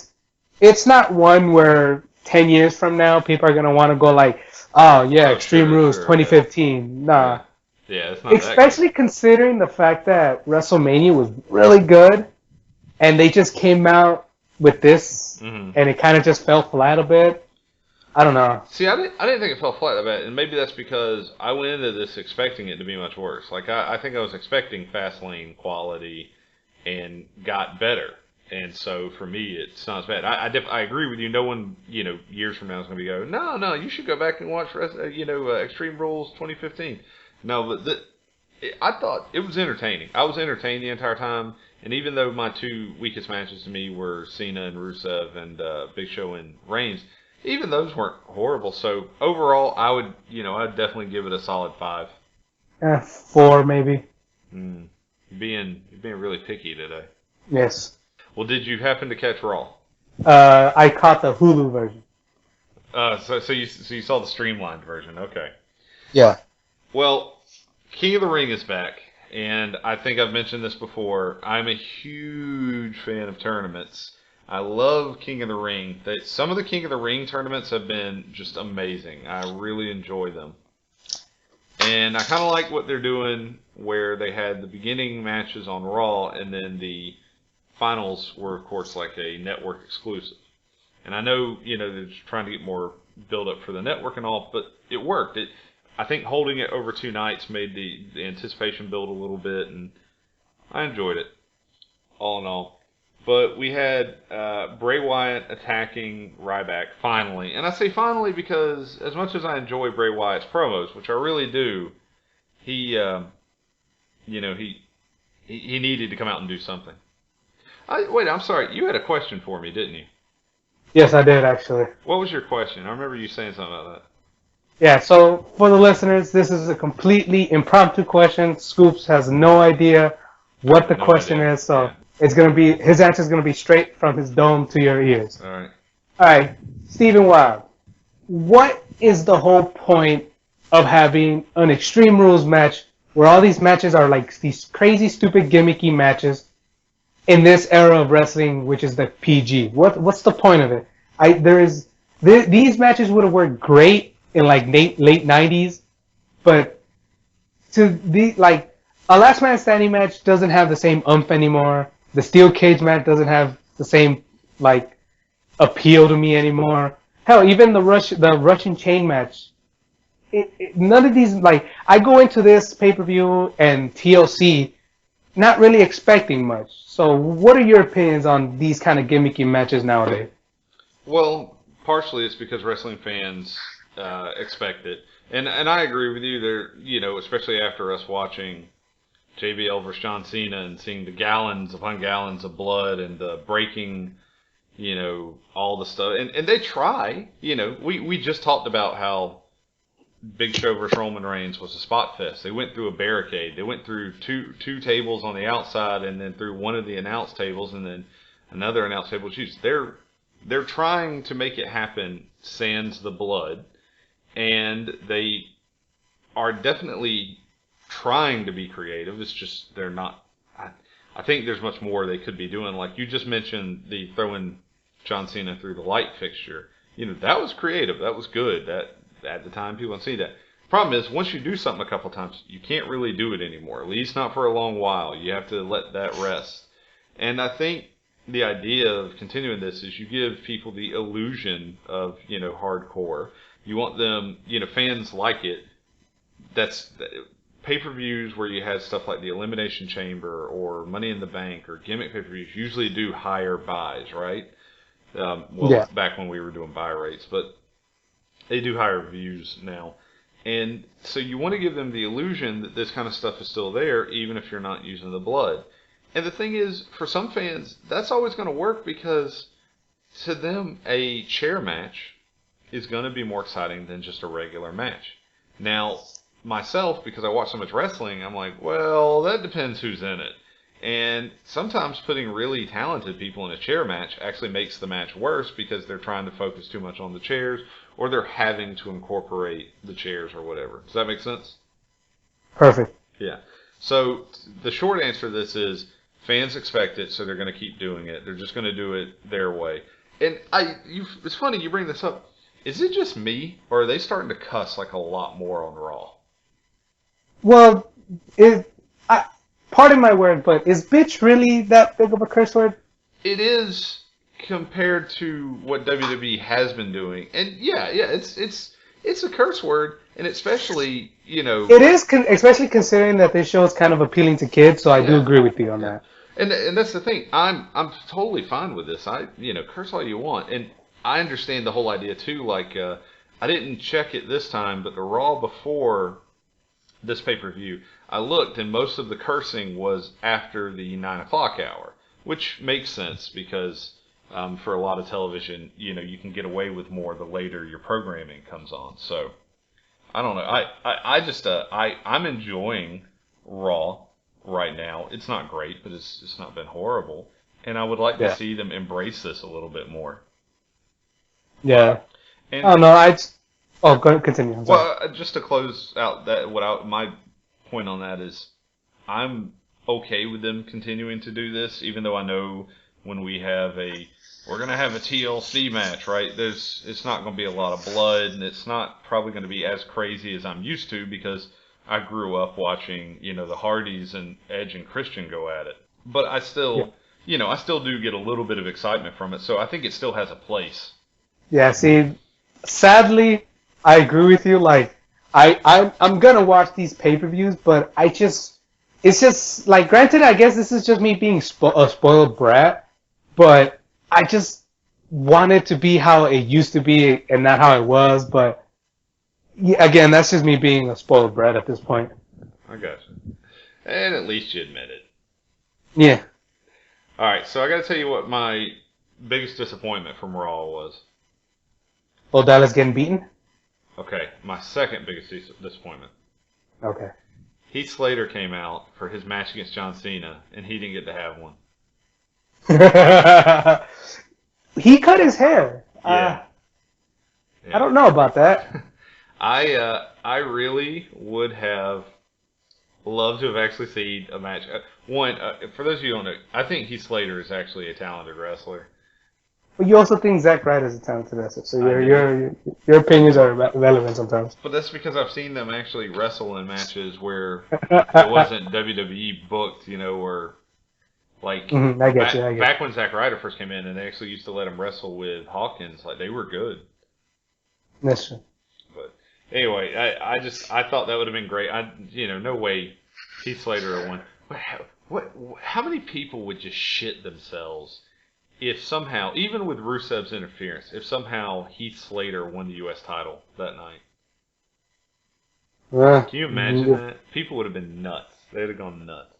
It's not one where 10 years from now people are gonna want to go like, oh yeah, Extreme Rules 2015. Nah. Yeah, it's not especially considering the fact that WrestleMania was really good, and they just came out with this, and it kind of just fell flat a bit. I don't know. See, I didn't think it fell flat a bit, and maybe that's because I went into this expecting it to be much worse. Like I think I was expecting Fastlane quality, and got better, and so for me it's not as bad. I agree with you. No one years from now is going to go, no, you should go back and watch Extreme Rules 2015. No, but I thought it was entertaining. I was entertained the entire time, and even though my two weakest matches to me were Cena and Rusev and Big Show and Reigns, even those weren't horrible. So overall, I'd definitely give it a solid 5. 4 maybe. You're being really picky today. Yes. Well, did you happen to catch Raw? I caught the Hulu version. So you saw the streamlined version, okay. Yeah. Well, King of the Ring is back, and I think I've mentioned this before. I'm a huge fan of tournaments. I love King of the Ring. Some of the King of the Ring tournaments have been just amazing. I really enjoy them. And I kind of like what they're doing, where they had the beginning matches on Raw, and then the finals were, of course, like a network exclusive. And I know, they're just trying to get more build up for the network and all, but it worked. I think holding it over 2 nights made the anticipation build a little bit, and I enjoyed it, all in all. But we had Bray Wyatt attacking Ryback, finally. And I say finally because as much as I enjoy Bray Wyatt's promos, which I really do, he needed to come out and do something. Wait, I'm sorry. You had a question for me, didn't you? Yes, I did, actually. What was your question? I remember you saying something about that. Yeah, so for the listeners, this is a completely impromptu question. Scoops has no idea what the question is, so it's going to be, his answer is going to be straight from his dome to your ears. All right. All right, Stephen Wild, what is the whole point of having an Extreme Rules match where all these matches are like these crazy, stupid, gimmicky matches in this era of wrestling, which is the PG? What's the point of it? These matches would have worked great in like late 90s, but a last man standing match doesn't have the same oomph anymore. The steel cage match doesn't have the same appeal to me anymore. Hell, even the Russian chain match. None of these, I go into this pay-per-view and TLC not really expecting much. So what are your opinions on these kind of gimmicky matches nowadays? Well, partially it's because wrestling fans expect it, and I agree with you there. Especially after us watching JBL versus John Cena and seeing the gallons upon gallons of blood and the breaking, all the stuff, and they try. We just talked about how Big Show versus Roman Reigns was a spot fest. They went through a barricade. They went through two tables on the outside, and then through one of the announce tables, and then another announce table. Jeez, they're trying to make it happen sans the blood. And they are definitely trying to be creative. It's just they're not. I think there's much more they could be doing. Like you just mentioned, the throwing John Cena through the light fixture. That was creative. That was good. That at the time people didn't see that. Problem is, once you do something a couple times, you can't really do it anymore. At least not for a long while. You have to let that rest. And I think the idea of continuing this is you give people the illusion of hardcore. You want them, fans like it. That's pay-per-views where you had stuff like the Elimination Chamber or Money in the Bank or gimmick pay-per-views usually do higher buys, right? Back when we were doing buy rates, but they do higher views now. And so you want to give them the illusion that this kind of stuff is still there, even if you're not using the blood. And the thing is, for some fans, that's always going to work because to them, a chair match is going to be more exciting than just a regular match. Now, myself, because I watch so much wrestling, I'm like, well, that depends who's in it. And sometimes putting really talented people in a chair match actually makes the match worse because they're trying to focus too much on the chairs, or they're having to incorporate the chairs or whatever. Does that make sense? Perfect. Yeah. So the short answer to this is fans expect it, so they're going to keep doing it. They're just going to do it their way. And it's funny you bring this up. Is it just me, or are they starting to cuss like a lot more on Raw? Well, pardon my word, but is bitch really that big of a curse word? It is compared to what WWE has been doing, and yeah, it's a curse word, and especially it is, especially considering that this show is kind of appealing to kids. So I do agree with you on that. And that's the thing. I'm totally fine with this. Curse all you want, and I understand the whole idea too. Like I didn't check it this time, but the Raw before this pay-per-view, I looked, and most of the cursing was after the 9 o'clock hour, which makes sense because for a lot of television, you can get away with more the later your programming comes on. So I don't know. I'm enjoying Raw right now. It's not great, but it's not been horrible, and I would like to see them embrace this a little bit more. Yeah. And, I don't know. Go ahead, continue. Well, just to close out my point on that is, I'm okay with them continuing to do this, even though I know when we're going to have a TLC match, right? It's not going to be a lot of blood, and it's not probably going to be as crazy as I'm used to because I grew up watching, the Hardys and Edge and Christian go at it. But I still, I still do get a little bit of excitement from it, so I think it still has a place. Yeah, see, sadly, I agree with you. Like, I'm gonna watch these pay-per-views, but it's just like, granted, I guess this is just me being a spoiled brat, but I just want it to be how it used to be and not how it was. But again, that's just me being a spoiled brat at this point. I gotcha. And at least you admit it. Yeah. All right, so I got to tell you what my biggest disappointment from Raw was. Well, Dallas getting beaten? Okay, my second biggest disappointment. Okay. Heath Slater came out for his match against John Cena, and he didn't get to have one. He cut his hair. Yeah. I don't know about that. I really would have loved to have actually seen a match. For those of you who don't know, I think Heath Slater is actually a talented wrestler. But you also think Zack Ryder is a talented wrestler, so your opinions are relevant sometimes. But that's because I've seen them actually wrestle in matches where it wasn't WWE booked, or like I get you. Back when Zack Ryder first came in, and they actually used to let him wrestle with Hawkins, like they were good. That's true. But anyway, I thought that would have been great. No way Heath Slater won. How many people would just shit themselves if somehow, even with Rusev's interference, if somehow Heath Slater won the U.S. title that night? Can you imagine that? People would have been nuts. They would have gone nuts.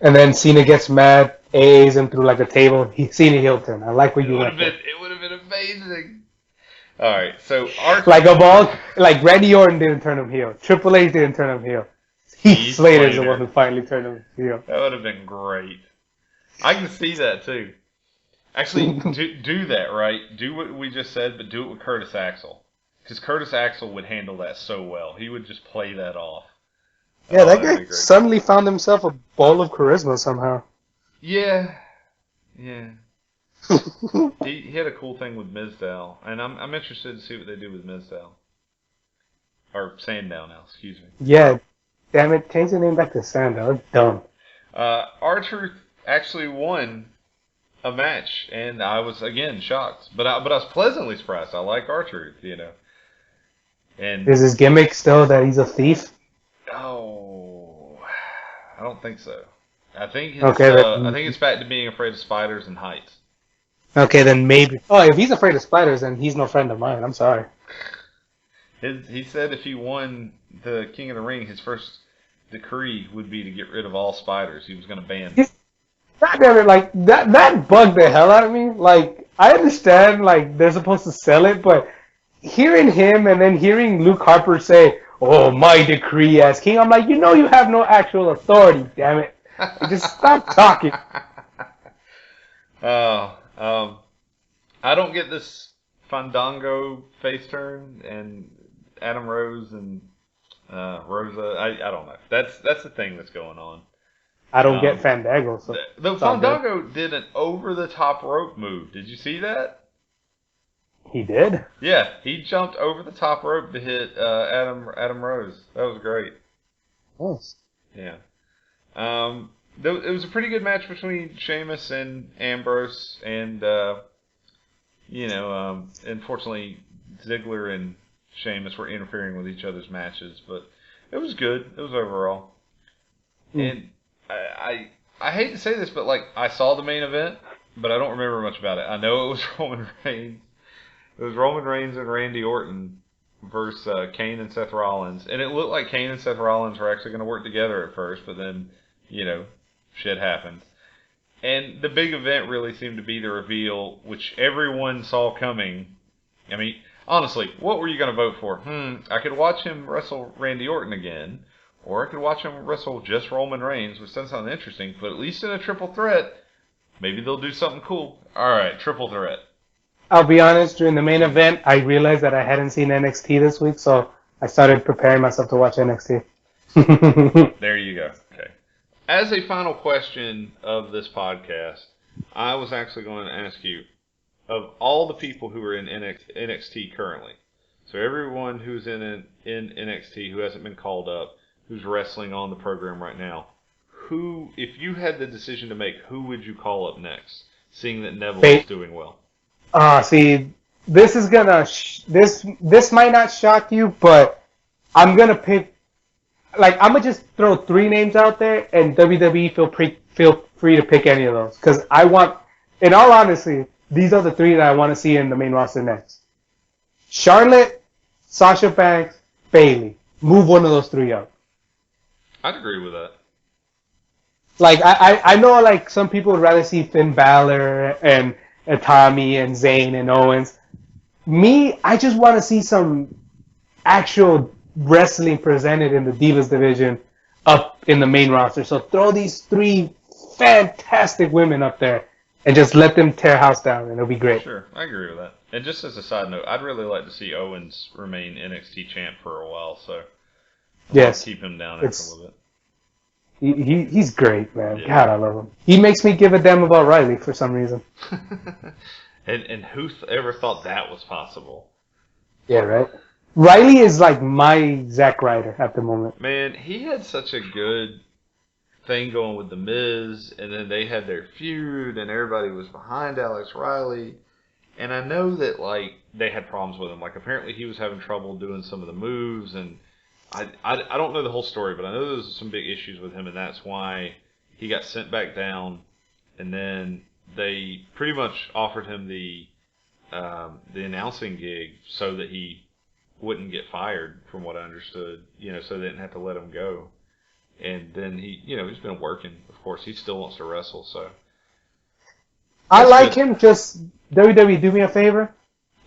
And then Cena gets mad, A's him through like a table. Cena Hilton. I like what you went. It would have been amazing. All right, so like Randy Orton didn't turn him heel. Triple H didn't turn him heel. Heath Slater is the one who finally turned him heel. That would have been great. I can see that too. Actually, do that, right? Do what we just said, but do it with Curtis Axel. Because Curtis Axel would handle that so well. He would just play that off. Yeah, that guy suddenly found himself a ball of charisma somehow. Yeah. He had a cool thing with Mizdow, and I'm interested to see what they do with Mizdow. Or Sandow now, excuse me. Yeah, damn it, change the name back to Sandow. It's dumb. R-Truth actually won a match, and I was again shocked, but I was pleasantly surprised. I like R-Truth, And is his gimmick still that he's a thief? Oh, I don't think so. I think it's back to being afraid of spiders and heights. Okay, then maybe. Oh, if he's afraid of spiders, then he's no friend of mine. I'm sorry. He said if he won the King of the Ring, his first decree would be to get rid of all spiders. He was going to ban them. God damn it, like, that bugged the hell out of me. Like, I understand, like, they're supposed to sell it, but hearing him and then hearing Luke Harper say, "Oh, my decree as king," I'm like, you have no actual authority, damn it. Just stop talking. Oh, I don't get this Fandango face turn and Adam Rose and Rosa. I don't know. That's the thing that's going on. I don't get Fandango. So the Fandango did an over-the-top rope move. Did you see that? He did? Yeah, he jumped over the top rope to hit Adam Rose. That was great. Nice. Yeah. It was a pretty good match between Sheamus and Ambrose, and unfortunately Ziggler and Sheamus were interfering with each other's matches, but it was good. It was overall. And I hate to say this, but like I saw the main event, but I don't remember much about it. I know it was Roman Reigns. It was Roman Reigns and Randy Orton versus Kane and Seth Rollins, and it looked like Kane and Seth Rollins were actually going to work together at first, but then shit happened. And the big event really seemed to be the reveal, which everyone saw coming. I mean, honestly, what were you going to vote for? I could watch him wrestle Randy Orton again, or I could watch him wrestle just Roman Reigns, which doesn't sound interesting, but at least in a triple threat, maybe they'll do something cool. Alright, triple threat. I'll be honest, during the main event, I realized that I hadn't seen NXT this week, so I started preparing myself to watch NXT. There you go. Okay. As a final question of this podcast, I was actually going to ask you, of all the people who are in NXT currently, so everyone who's in NXT who hasn't been called up, who's wrestling on the program right now, who, if you had the decision to make, who would you call up next, seeing that Neville is doing well? See, this is gonna this might not shock you, but I'm gonna pick. Like, I'm gonna just throw 3 names out there, and WWE feel free to pick any of those, because I want, in all honesty, these are the 3 that I want to see in the main roster next. Charlotte, Sasha Banks, Bayley. Move one of those 3 up. I'd agree with that. Like, I know, like, some people would rather see Finn Balor and Tommy and Zayn and Owens. Me, I just want to see some actual wrestling presented in the Divas division up in the main roster. So throw these 3 fantastic women up there and just let them tear house down, and it'll be great. Sure, I agree with that. And just as a side note, I'd really like to see Owens remain NXT champ for a while, so yes, keep him down after a little bit. He's great, man. Yeah. God, I love him. He makes me give a damn about Riley for some reason. and who ever thought that was possible? Yeah, right? Riley is like my Zack Ryder at the moment. Man, he had such a good thing going with The Miz, and then they had their feud, and everybody was behind Alex Riley. And I know that, like, they had problems with him. Like, apparently he was having trouble doing some of the moves, and I don't know the whole story, but I know there was some big issues with him, and that's why he got sent back down. And then they pretty much offered him the announcing gig so that he wouldn't get fired, from what I understood. So they didn't have to let him go. And then he's been working. Of course, he still wants to wrestle. So I like him. Just WWE, do me a favor.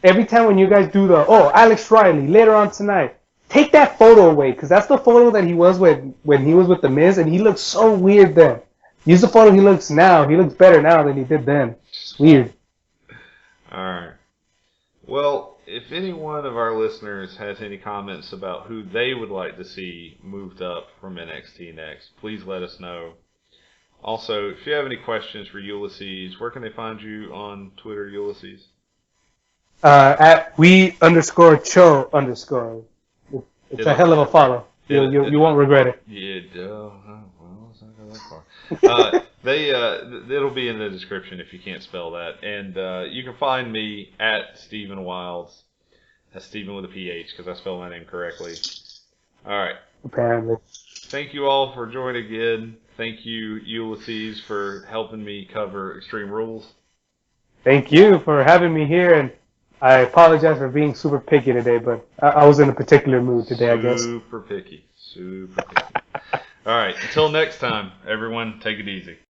Every time when you guys do Alex Riley later on tonight, take that photo away, because that's the photo that he was with when he was with The Miz, and he looked so weird then. Use the photo he looks now. He looks better now than he did then. It's weird. Alright. Well, if any one of our listeners has any comments about who they would like to see moved up from NXT next, please let us know. Also, if you have any questions for Ulysses, where can they find you on Twitter, Ulysses? At we_cho_. It's a hell of a follow. You won't regret it. Yeah, well, it's not going that far. It'll be in the description if you can't spell that. And you can find me at Stephen Wilds. That's Stephen with a PH, because I spelled my name correctly. Alright. Apparently. Thank you all for joining again. Thank you, Ulysses, for helping me cover Extreme Rules. Thank you for having me here, and I apologize for being super picky today, but I was in a particular mood today, I guess. Super picky. Super picky. Alright, until next time, everyone, take it easy.